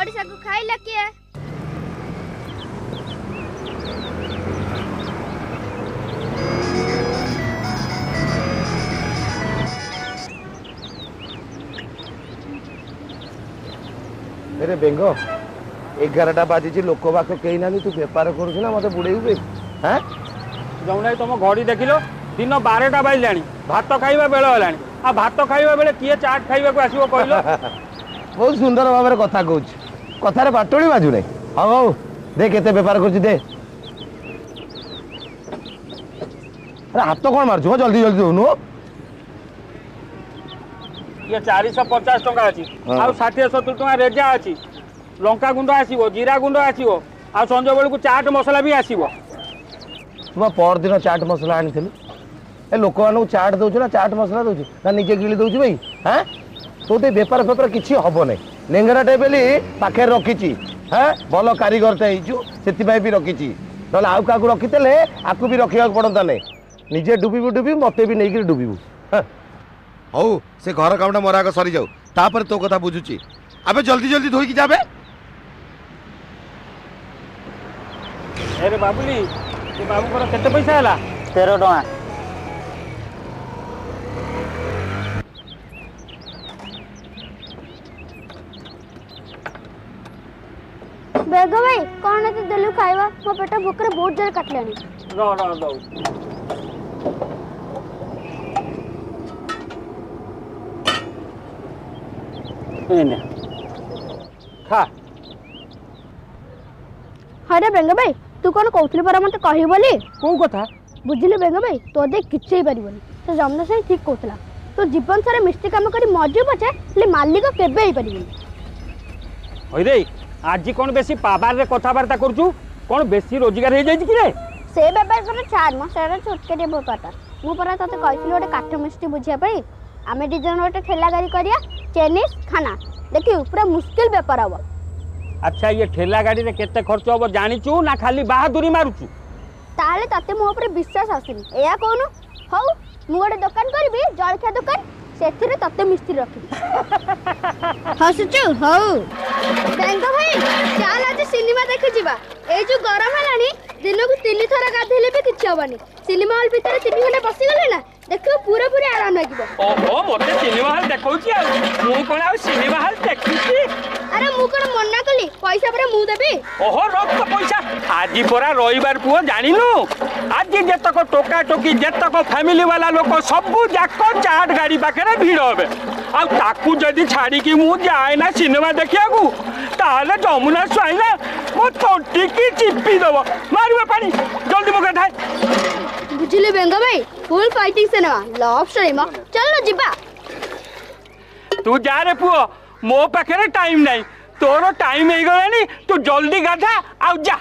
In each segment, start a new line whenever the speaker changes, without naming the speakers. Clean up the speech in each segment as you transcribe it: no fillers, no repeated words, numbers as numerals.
ओडिशा को खाइला किए
अरे बेंग 11टा बाजी लोक बाक कई ना तू बेपार करू ना मत बुड़े हाँ
जमुना तुम घड़ी देख लो दिन 12टा बाजिला भात खाइबा बेल है आ भात खाइबा बेले किए चाट खाइबा को आसीबो कहलो
बहुत सुंदर भाव में कथा कहूँ कथार बाटोली बाजू नहीं हाँ हौ दे केते बेपार कर दे अरे हाथ कौन मार्चु जल्दी जल्दी दोनू
ये 450 टका अच्छी आ 60-70 टका रेजा अच्छी लंका गुंड आसीबो जीरा गुंड आसीबो आ संजय बेलू चाट मसला भी आसीबो
तुम पर दिन चाट मसला आनी ए लोक मानू चाट दौच ना चाट मसला दौच ना निजे गिली दौच भाई हाँ तो बेपार फेपार किसी हम ना लेंगड़ाटे बोली पाखे रखी हाँ भल कारीगरटे से भी रखी ना आउ क्या रखीदे आपको भी रखा पड़ता नहीं निजे डुबू डुबू मत भी नहीं डुबू हौ से घर कामटा मोर आग सरी जाऊ तापर तो कथा बुझुची अबे जल्दी जल्दी धोईकी जाबे
अरे बाबुली ये बाबू को केते पैसा हला
13 टका
बेग भाई कौन तो दिलु खाइबा मो पेट भूख रे बहुत जोर काटलानी
रो दो एने खा
अरे बेंग भाई तू कौन कहतली पर मते कहि बोली
को कथा
बुझिले बेंग भाई तो दे किछ ही परिबनी तो जमना से ठीक कहतला तो जीवन सारे मिस्त्री काम करी मजू पछे ले मालिक केबे ही परिबनी
होई रे आज कौन बेसी पाबार रे कथाबार्ता करछु कौन बेसी रोजगार हो जाई कि रे
से बेपार कर छाड़ म सेरा छोटके दे बेपारटा मु परा तते कहतली ओटे काठ मिस्त्री बुझिया पई आमे दी जन ओटे ठेला गाड़ी करिया चाइनीज खाना देखि पूरा मुश्किल बेपार हबो
अच्छा ये ठेला गाड़ी रे केते खर्च हबो जानिचू ना खाली बहादुरी मारुचू
ताले तते मो ऊपर विश्वास आसिनी एया कोनु हौ मु गोटे दुकान करबी जलखिया दुकान सेथिरे तते मिस्त्री रखिबी हसुचू हौ बैंक भाई चल आज सिनेमा देखि जिबा ए जो गरम हलानी दिन को 3 थरा गाधेले भी किछ हबनी सिनेमा हॉल भीतर 3 घंटा बसी गले ना देखो पूरा पूरा आराम लागिबो
ओहो मोते सिनेमा हॉल देखौची आ मु कोन आ सिनेमा हॉल देखिची
अरे मु कोन मन्ना कली पैसा परे मु देबी
ओहो रख तो पैसा आजी परा रविवार पुओ जानिनु आज जेतक टोका टोकी जेतक फैमिली वाला लोक सब जाक चाट गाड़ी पाखे भीड़ हे आ ताकू जदि छाड़ी कि मु जाए ना सिनेमा देखिया को ताले जमुना स्वाइना मो तंटी की चिप्पी दबो मारबे पानी जल्दी मो गठाए
बुझिले बेंगा भाई full fighting cinema love story मा चल न जिबा
तू जा रे पुओ मो पाखे टाइम नहीं तोर टाइम हो गलानी तू जल्दी गाधा आ जा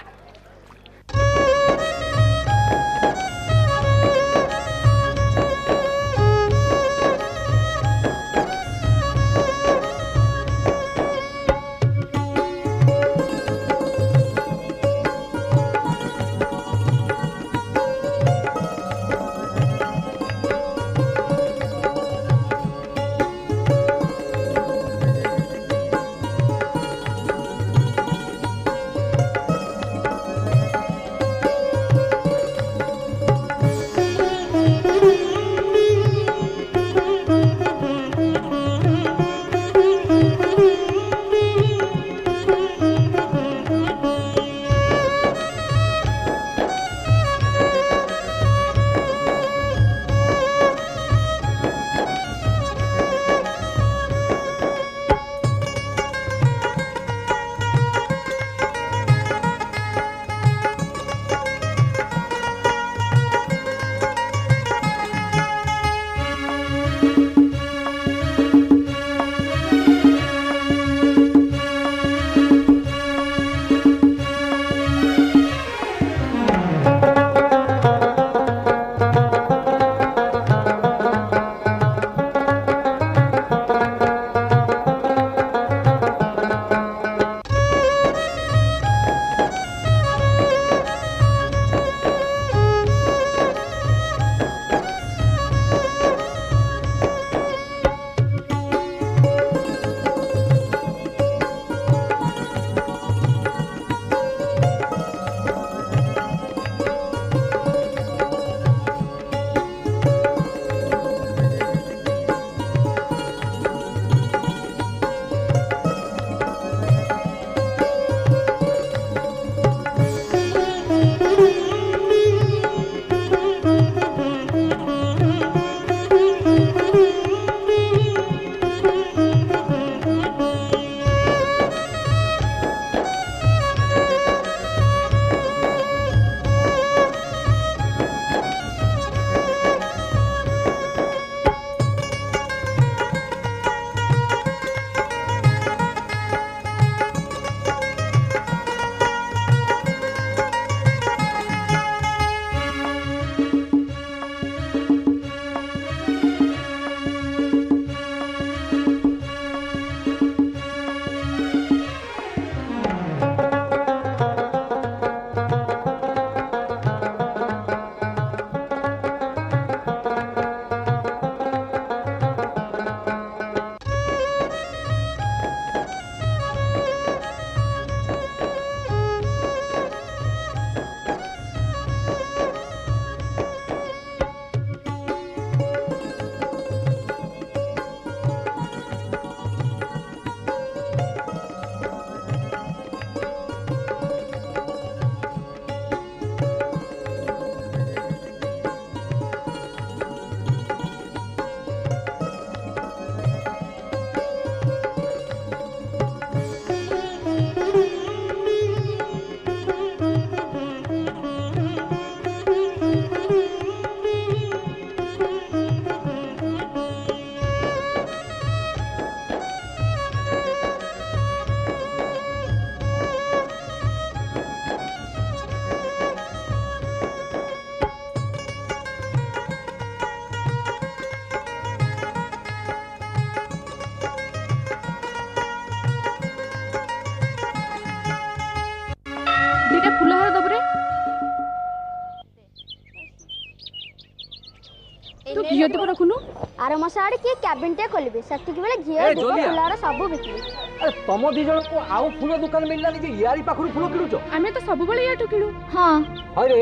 तू घिओ दीप रखुनु
आर मास आड़े किए कैबिन टे खोलिबे सेतिक बेले घिओ
ए,
दीप
जोलिया।
फुलार सब बिकली।
अरे तुम दी जन को आउ फूल दुकान मिलला जे यारी पाखरु फूल किणुच
आमे तो सब बळे याटू किणु। हां
अरे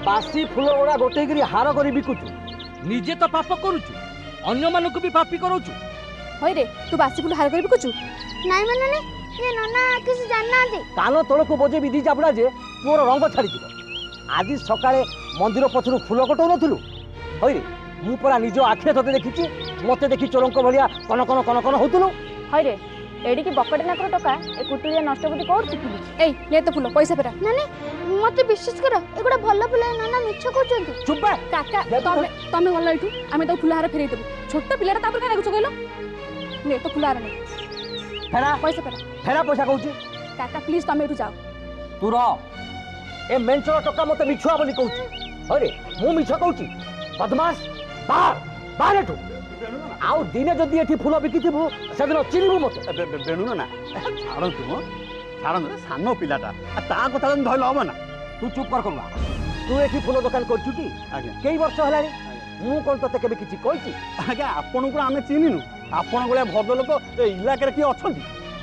बासी फूल गुड़ा गोटे करी हार करी बिकुचु निजे तो पाप करूचु अन्य मानक भी पापी करूचु।
होय रे तू बासी फुल हार कर बिकुचु।
नाइ मानने ये नना किसी जानना दे
कान तलक बजे विधि जाबड़ा जे तोर रंग छाड़ी जीव। आज सकाळे मंदिर पछरु फूल कटौ नथुलु होय रे मु परा निज आखे तते देखिची मते देखि चोरंक भलिया कन कन कन कन होतुलु।
होय रे एडी की बकटे नाकर टका ए कुटुया नष्ट बुद्धि कोड सिखिली। एई ले तो फुल पैसा फेरा।
नानी मते विश्वास कर एगुडा भल्ला फुला नना मिछ कहउचंती।
चुप बे
काका तमे गल्ला इठू आमे तो फुल हार फेरै देबु। छोट पिलार तापर का लागुछ कहलो ले तो फुल हार ने
फेरा
पैसा फेरा।
फेरा पैसा कहूची
काका प्लीज तमे इठू जाओ।
तू रह ए मेंचर टका मते मिछुआ बोली कहूची। अरे मु मिछ कहूची बदमाश बाहर बाहर एठू आउ दिने जदि एठी फूल बिकिथिबु सेदिन चिनिबु मते।
बेणु ना छाड़तु मो छाड़न सान पिलाटा ता कथा धरल हम ना।
तू चुप कर करूआ तू एठी फूल दुकान करछु की
आज्ञा
कई वर्ष हलानी मु कोन तते केबे किछि कहछि।
आज्ञा आपन को आमे चिनिनु आपन गले भद्र लोक ए इलाका की अछंती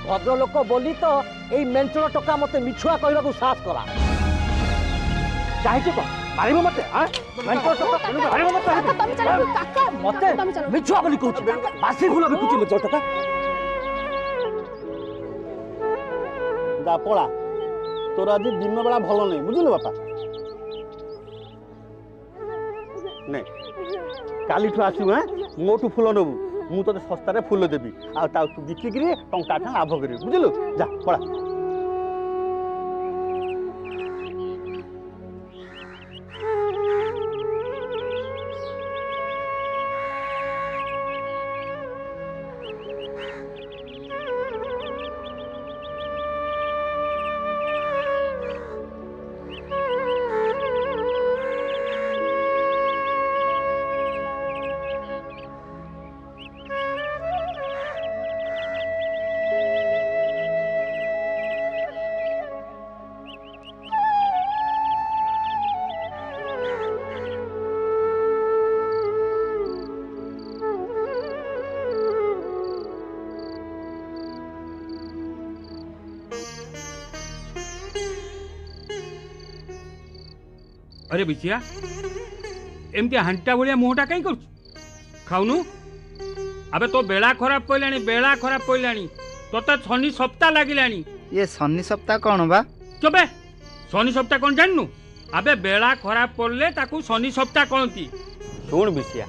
भद्र लोक बोली तो एई मेंचर टका मते मिछुआ कहबाकू साहस करा चाहि को मारिबो मते हां मेंचर टका मारिबो मते
काका तमे चलो काका
मते
तमे चलो।
मिछुआ बोली कहछि बासी फूल बिकुछि मेंचर टका।
दा पळा तोर आज दिन बेला भल नहीं बुझिलु बापा नहीं कालीठू आसु हां मोठू फूल नबू मु तो सस्तारे फूल देबी आ ता तू बिकिकरी टंका ठा लाभ करी बुझिलु जा पळा।
अरे बिचिया एमती हांटा भाया मुहटा कहीं कर खाऊनु अबे तो बेला खराब पड़लानी बेला खराब पड़लानी तो शनि सप्ताह लगिलानी।
ये शनि सप्ताह कौन बा?
चुपे शनि सप्ताह कौन जाननु अबे बेला खराब पड़ले ताकू शनि सप्ताह कहती। शुण बिचिया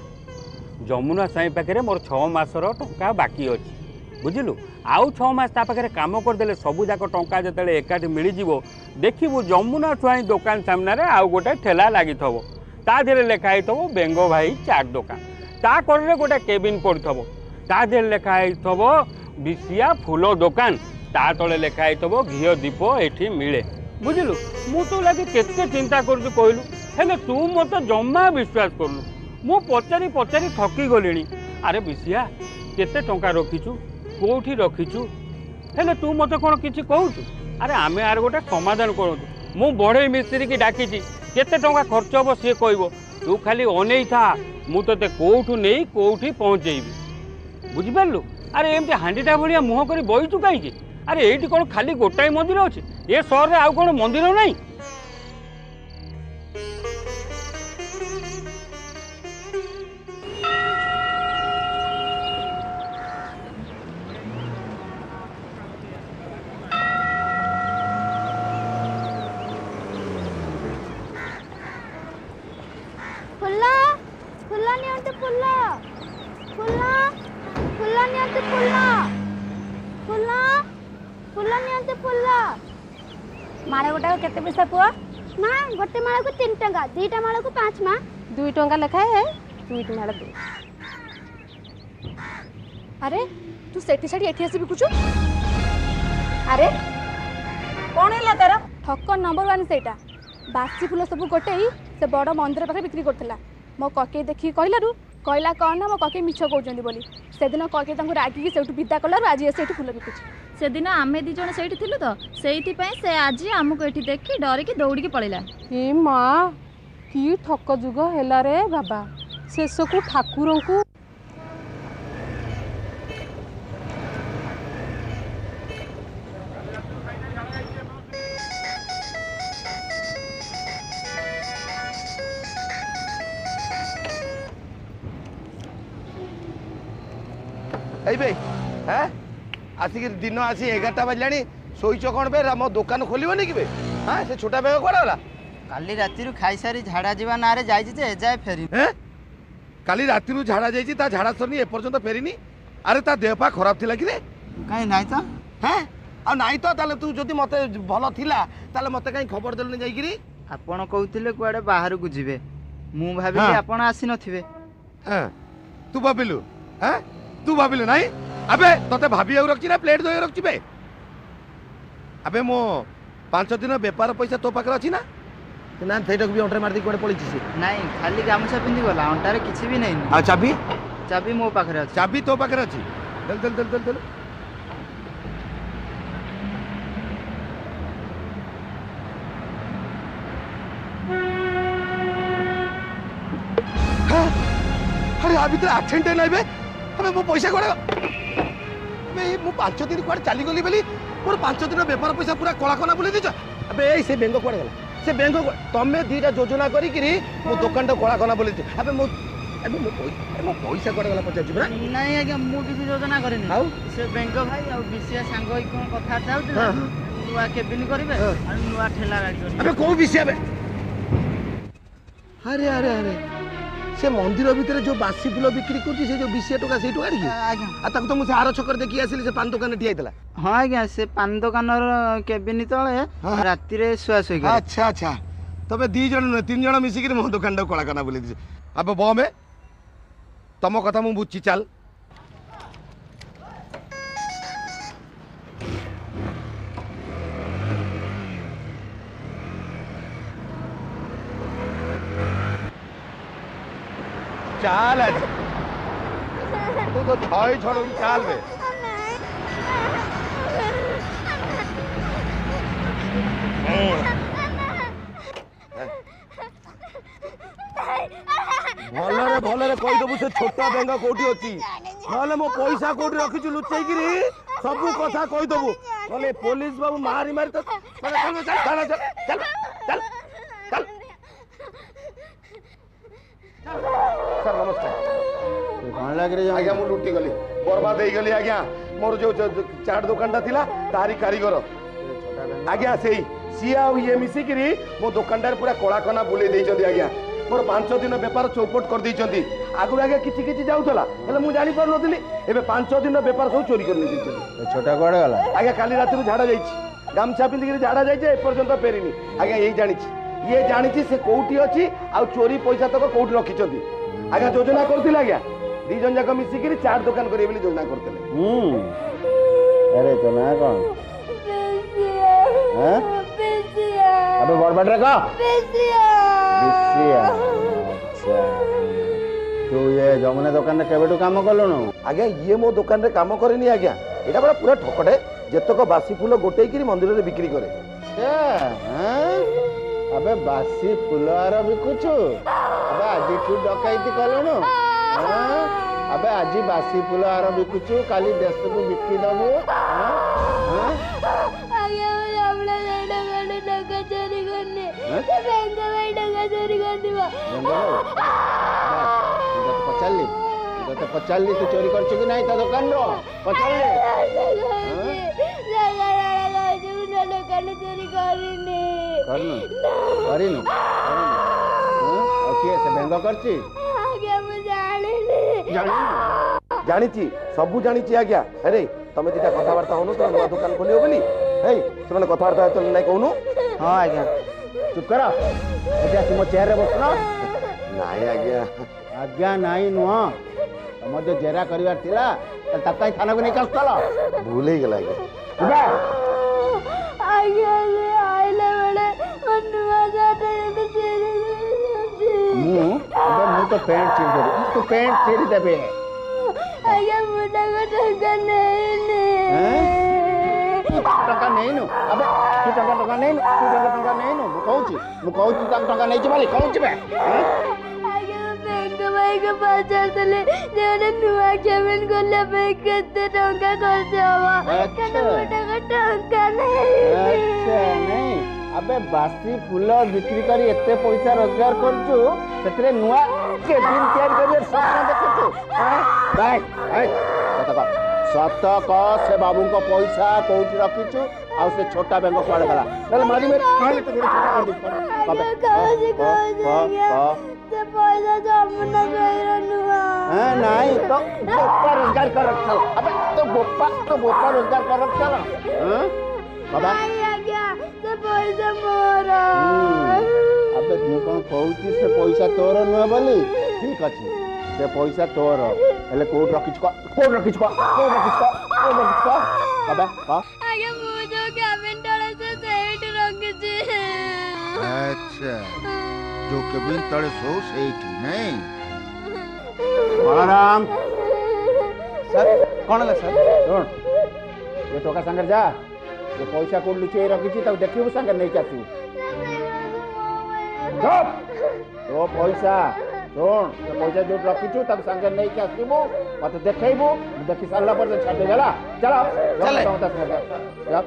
जमुना साई पाखे मोर 6 मासर टंका बाकी अच्छी बुझिलु आउ 6 मास ता पाखे काम करदेले सबू जाक टंका जतले एकाठी मिल जिवो देखिबु जमुना छुआई दुकान सामने आउ गोटे ठेला लगी थबो ता देले लेखाई थबो बेंगो भाई चाट दुकान ता कररे गोटे केबिन पड़थबो ता देले लेखाई थबो बिसिया फूल दुकान ता तले लेखाई थबो घिओ दीप एठी मिले बुझिलु मु तो लगे केते चिंता करछु कहलु हेले तू मते जम्मा विश्वास करलु मु पचारी पचारी थकी गलिनी। अरे बिसिया केते टंका रखिछु कोठी रखिछु हेले तू मते कोन किछि कहउछु। अरे आमे आर गोटे समाधान करतु मु बड़े मिस्त्री की डाकिछि केते टंका खर्च हो सी कहबो तू खाली अनेई था मु तते कोठू नहीं कोठी पहुंचेबी बुझिपारलु। अरे एमती हांडीटा भलिया मुह करी बइचु काईकि अरे एठी कोन खाली गोटाई मंदिर अछि ए शहर रे आउ कोन मंदिर नाही।
फुल्ला फुल्ला नियंते फुल्ला फुल्ला फुल्ला नियंते फुल्ला फुल्ला फुल्ला नियंते फुल्ला
मारे गोटा केते पैसा पुआ?
माँ गोटे माला को 3 टंका 2टा माला को 5 माँ
2 टंका लेखाए है 2 माला दे। अरे तू सेठी साड़ी एठी आसी बिकुछु? अरे कोन हैला तेरा ठक्कर नंबर 1 सेटा बासी फूल सब गोटे से बड़ मंदिर पाखे बिक्री करथिला मो कके देखि कहलारु कहला कौन मो कके मिछ कहउचंदी बोली से दिन कके तांको रागी की सेठु विदा कलारु आज एसे फूल बिकुछ।
से दिन आमे दी जण सेठी थिलु तो सेठी पई से आज हमको एठी देखि डरे की दौड़ी की पळेला।
हे मां की ठक जुग हैला रे बाबा शेष को ठाकुर को
आसिक दिन आसी 11टा बजलानी शोच कौन पे मो दुकान खोलबनी कि हाँ से छोटा बेग कौन गला
काली राति खाई सारी झाड़ा जीवा ना रे जाई जे जाय फेरी
काली राति झाड़ा जाई ता झाड़ा सरनी एपर्यंत फेरीनी अरे ता देह पा खराब थिला कि रे
काई नाही तो
हैं आ नाही तो ताले तू जदी मते भलो थिला ताले मते काई खबर देलनी जाई कि
आपण कहउतिले कुआडे बाहर को जिवे मु भाबिली आपण आसी नथिबे
हां तू भाबिलु हैं तू भाबिलु नाही अबे तते भाबी रखछि ना प्लेट धोई रखछि बे अबे मो 5 दिन व्यापार पैसा तो पाकर अछि ना ना थेटक भी ऑर्डर मार दी कोडे पळिछि से
नाही खाली गामछा पिंदी गला अंटारे किछि भी नहीं
आ चाबी
चाबी मो पाखरे अछि
चाबी तो पाकर अछि चल चल चल चल चल अरे आ भीतर एक्सीडेंट नहीं बे अबे मो पैसा कोडे अबे मो 5 दिन कोड चली गली बेली मोर 5 दिन व्यापार पैसा पूरा कला कना बुले दिछ अबे ए से बैंक कोड गला से बैंक तमे दीटा योजना करी कि मो दुकान तो कला कना बुले अबे मो पैसा कोड गला पचार जिबरा
नहीं आगे मु किसी योजना करेनी
आउ
से बैंक भाई आ विषय सांग होई कोन कथा चाहू नुआ केबिन करिवे आ नुआ ठेला गाड़ी
अबे को विषय बे अरे अरे अरे से मंदिर भीतर जो बासी फूल बिक्री कर जो 20 टका से टका आ ताको तो मुझे आरो छकर देखि आसिली से पान दुकान ठिया आइतला
हां आज्ञा से पान दुकान केबिन तळे राति रे सुआ सुई करे
अच्छा अच्छा तबे 2 जण न 3 जण मिसी के मो दुकान ड कला कना बोली दिस अब बो में तमो कथा मु बुझी चल चाल तू तो छय छोड़ चाल बे भलरे कही देबू से छोटा बेंगा कोठी अछि नले मो पैसा कोठी रखिछु लुचै गिरी सब कथा कही देबू नले पुलिस बाबू मारी मारी तो चल चल चल चल चल चल सर नमस्कार
कोन लाग रे
आज्ञा मु लुटी गली बर्बाद हो गली आज्ञा मोर जो चाट दुकानटा थिला तारी कारीगर आज्ञा सेई सिया ये मिसिकिरी मो दुकानदार पूरा कला कना बुले देइछथि आज्ञा मोर 5 दिन व्यापार चौपट कर देइछथि आगु आज्ञा किछि किछि जाउतला हेले मु जानि पर नथिली एबे 5 दिन व्यापार सब चोरी कर लेइछथि
छोटा कोड़े गला
आज्ञा काली रात रू झाड़ा जाइछि गामछा पिंदिगिरी झाड़ा जाइछि ए पर्यंत फेरिनी आज्ञा यही जानिछि ये जानिछि से कोउठी अछि आ चोरी पैसा तक कोउठी रखिछथि आज्ञा योजना करथिला आज्ञा 2 जन जाक मिसिकिरी चाट दुकान करिए बोली योजना करथिले
अरे तो ना कौन हैं अबे बड़बड़ रे का बिसिया अच्छा तू ये जमुना दुकान रे केबेटू काम करलनु
आज्ञा ये मो दुकान रे काम करेनी आज्ञा एटा बड़ा पूरा ठकड़े जेतक बासी फूल गोटेई किरी मंदिर रे बिक्री करे
हैं अबे बासी फूल आर बिकुछु अबे आज तू डकाइती करलनु अबे आज बासी फूल आर बिकुछु काली देश को बिक्री दबो हैं
आगे मुझे अपना लड़का करने लगा चोरी करने तो बैंक में लगा चोरी करने
तो पचाल ली तू चोरी कर कि नहीं ता दुकान रो पचाल ली
दुकान चोरी करने
करिनु ओके से बेंग करछि
आगे मुझे जाने
जानिछि सब जानिछि आज्ञा अरे तमे दिटा कथावार्ता होनो तो नवा दुकान खोलियो बोली हे तुमने कथावार्ता तो नहीं कहूनु
हां आज्ञा चुप करा एटा तुम चेयर रे बसना
नहीं आज्ञा
आज्ञा नहीं नुआ तुम जो जेरा करिवार थिला तकाई थाना को निकाल चला
भूल ही गेला आज्ञा
आगे आइले बड़े अनुवा जाते
मु तो पैंट चीर दे तू पैंट चीर देबे
आगे मुंडा को टका नहीं
टका नहीं नु अबे तू टका नहीं नु तू टका नहीं नु मु कहूची टका नहीं छी माली कहूची बे
आगे बैंक में को पचारले जे नुआ केबिन खोलले पे केते टंका खर्च हवा केते मोटा टंका
नहीं अबे बासी फूल बिक्री करी एते पैसा रोजगार करछु सेतरे नुआ केबिन तैयार करिए सपना देखछु हां बाय सत क से बाबू को पैसा कोठी रखिछु आ से छोटा बैंक कुआड़ गला चल मारी मेरे मारी तो छोटा कर दे से पैसा जमना गइरो नुआ हां नहीं तो बोपा रोजगार कर चल अबे तो बोपा रोजगार कर चल हां बाबा से पैसा मोरा अबे तू कौन कहूची से पैसा तोर न बोली ठीक अछि से पैसा तोर हेले कोट रखिछ को बाबा
आगे मुझे केबिन तळे से सेट रखिछ
अच्छा जो केबिन तळे सो सेट नहीं बलराम सर कौन है सर सुन ये टोका संगर जा ये पैसा कोड लुचे रखिछी तब देखिबो संगे नहीं चातू चुप तो पैसा सुन तो पैसा जो रखिछु तब संगे नहीं चातू मत देखैबो देखि साला पर छापे गला चलो चले जा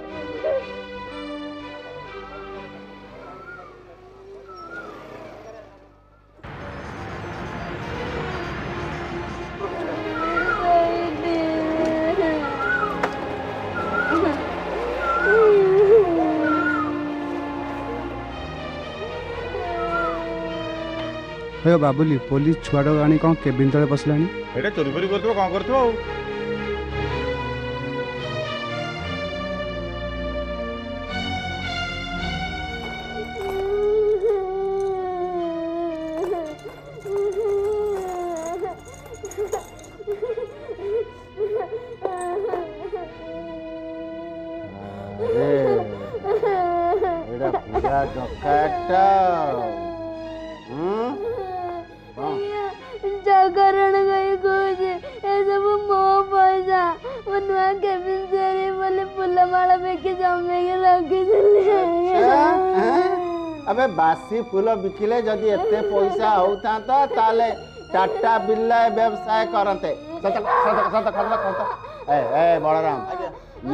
हे बाबुली पुलिस छुआ आनी कौन केबिन तले पसलानी
एटा चोरी फोरी करथबो कौन करथबो
एड़ा पूरा डकाटा
जागरण गई कुछ ए सब मो पैसा मनुआ केबिन सेरी बोले फूल माला बेके जमे के रखी चले
अबे बासी फूल बिकिले जदि एते पैसा होता ताले टाटा बिल्ला व्यवसाय करते ए बलराम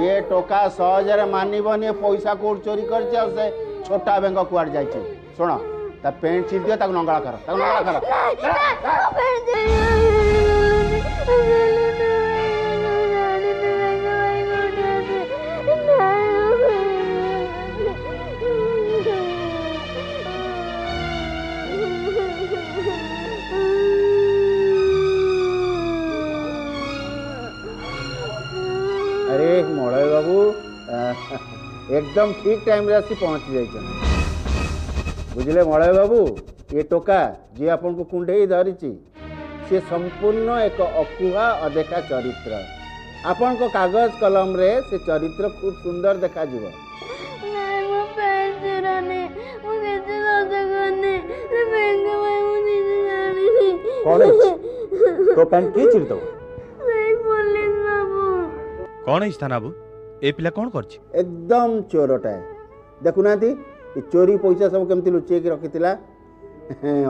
ये टोका सहजरे मानिबनी पैसा कोड चोरी कर से छोटा बैंक कुआड़ जाइए सुन ता पेंट सीट दियो ताको नंगला कर अरे मलय बाबू एकदम ठीक टाइम रे आसी पहुंच जाइछन बुझले मलय बाबू ये टोका जी आपन को कुंडे धरी से संपूर्ण एक अकुहा अदेखा चरित्र आपन को कागज कलम रे से चरित्र खूब सुंदर देखा जीव
तो पैंट के चिर दो
कौन है स्थान बाबू ए पिला कौन करछि
एकदम चोरटा देखुना चोरी पैसा सब केमती लुचेक रखी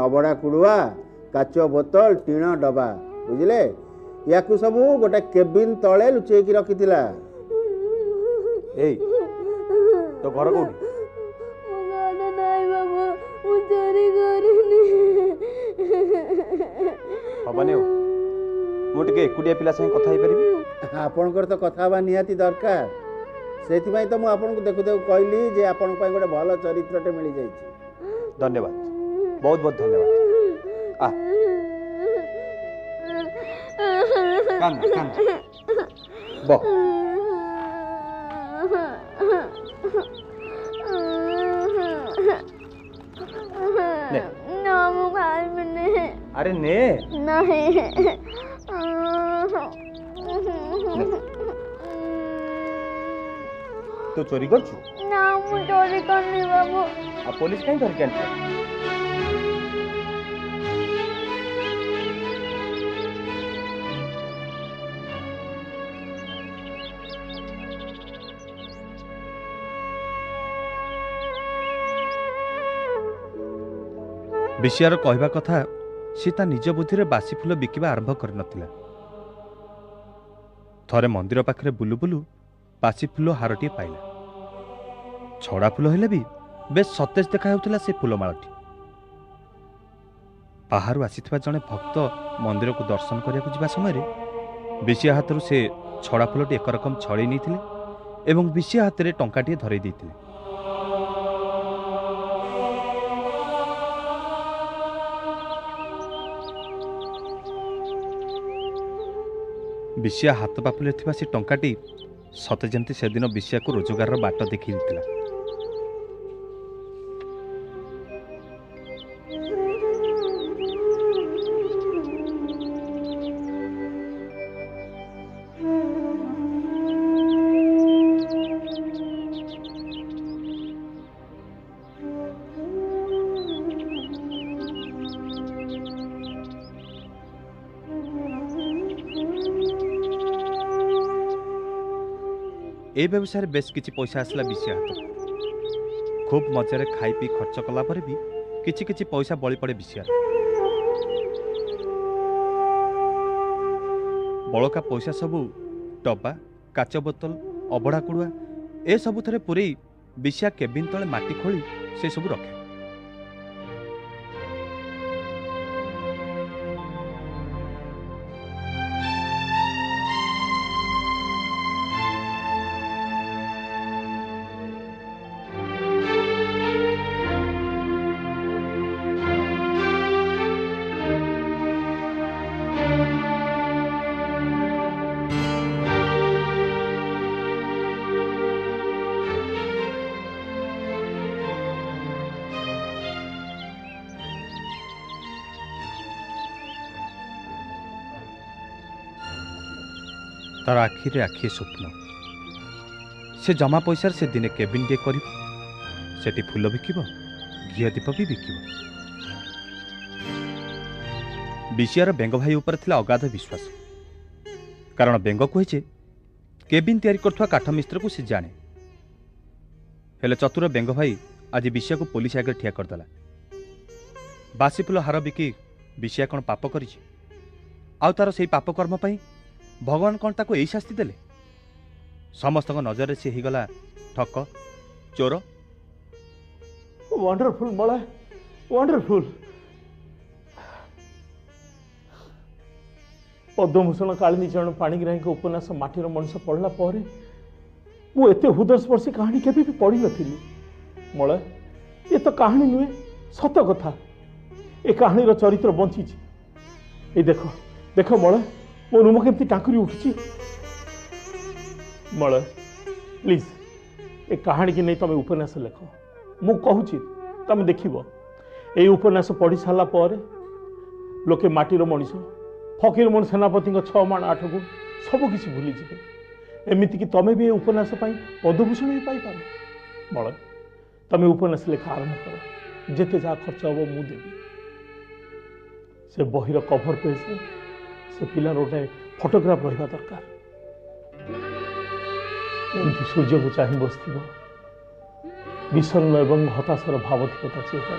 अबड़ा कुड़ुआ काच बोतल टीण डबा बुझले या सब गोटे केबिन तले लुचेक रखी
तो घर कोठी हबने मु टिके एकुडिया पिला संग कथा ही परिबी
आपनकर तो कथा बा निहाती दरकार सेति तो मु आपन को देखु देखु कहली जे आपन पय गोटे भलो चरित्रटे मिली जाई छी
धन्यवाद बहुत बहुत धन्यवाद आ कान बो ने
ना मु खाई बने
अरे ने
नहीं
तो चोरी करछु
ना मु चोरी करनी बाबू
आ पुलिस कहीं धर के आनछ
विषयर कहवा कथा सी ता निज बुद्धि बासी फूल बिकिबा आरंभ कर नथिला। थरे मंदिर पाखरे बुलु बुलु बासी फूल हारटी पाइला। छड़ा फूल हेले भी बेस सतेज देखा हेउथिला से फूलमालटी। बाहर आसीथिबा जने भक्त मंदिर को दर्शन करिया जिबा समय विषिया हाथरू से छड़ा फूलटी एक रकम छड़े नहीं एवं विषिया हाथ में टंकाटे धरई देते। विषिया हाथ पापुले थिबा से टंकाटी सते जमती से दिन विषिया को रोजगार बाट देखी देथिला। ए व्यवसाय बेस किछि पैसा आसला विषय हाथ। खूब मजारे खाई पी खर्च कला पर भी किछि किछि पैसा बळी पड़े विषय। बड़का पैसा सबू डब्बा काच बोतल अबड़ा कुड़ुआ ए सबु थरे पुरे विषय केबिन तले माटी खोली से सबू रखे। तार आखिरे आखिए स्वप्न से जमा पैसा से दिने केबिन टे कर सेठी फूल बिकिब घी दीप भी बिकिब। विषयार बेंग भाई उपर थिला अगाध विश्वास। कारण बेंग कहे केबिन तैयारी करथुआ काठ मिस्त्र को से जाने। हेले चतुर बेंग भाई आज विषय को पुलिस आगे ठिया करदेला। बासी फूल हार बिकी विषय कौन पाप करी आउ तार से पाप कर्म पाई भगवान कौन ताको यही शास्ति देले। समस्त नजर से ही गला ठक चोर।
वंडरफुल मला वंडरफुल। पद्मभूषण कालिनी चरण पाणिग्राही के उपन्यास माटीर मनुष्य पढ़ला पर मु एते हृदयस्पर्शी कहानी केबे भी पढ़ी नथिली। मला ये तो कहानी नुहे सत कथा। ए कहानीर चरित्र बंची। ए देखो देखो मला मो रूम केमती टांकुरी उठी। मल प्लीज ए कहानी की नहीं तुम उपन्यास लेख। मु कहूची तुम देखिबो ए उपन्यास पढ़ी सारा पर लोके माटीर मनीष फकीर मन सेनापति 6 माण 8 गुण सब किसी भूली जाए। एमती कि तुम भी उपन्यास पद्मभूषण भी पाई पार। मल तुम उपन्यास लेखा आरंभ कर। जिते जहाँ खर्च हम मु देवी। से बहिर कभर पेज से पिलार गोटे फोटोग्राफ रहा दरकार। एमती सूर्य को चाह बस विषण्ण एवं हताशर भावधिकता चेहरा।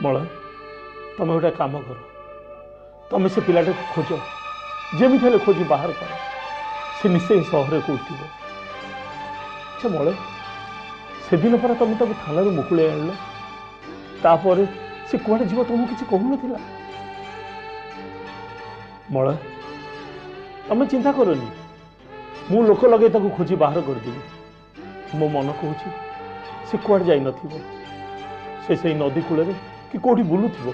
मल तुम गोटे काम कर। तुम से पिलाटा को खोज जमी हेल्ले खोजी बाहर कर। से निश्चय सहर को उठब। अच्छा मल से दिन पर तुम ताको थाना मुकुले आनल तापर से कुआड़े जीव तुमको किसी कहू ना। मल तुम चिंता करनी मु लोक लगे ताको खोजी बाहर करदेवी। मो मन कहूँ से कुआड़े जाई नथिबो। से नदी कूल कि कौटी बुलुथिबो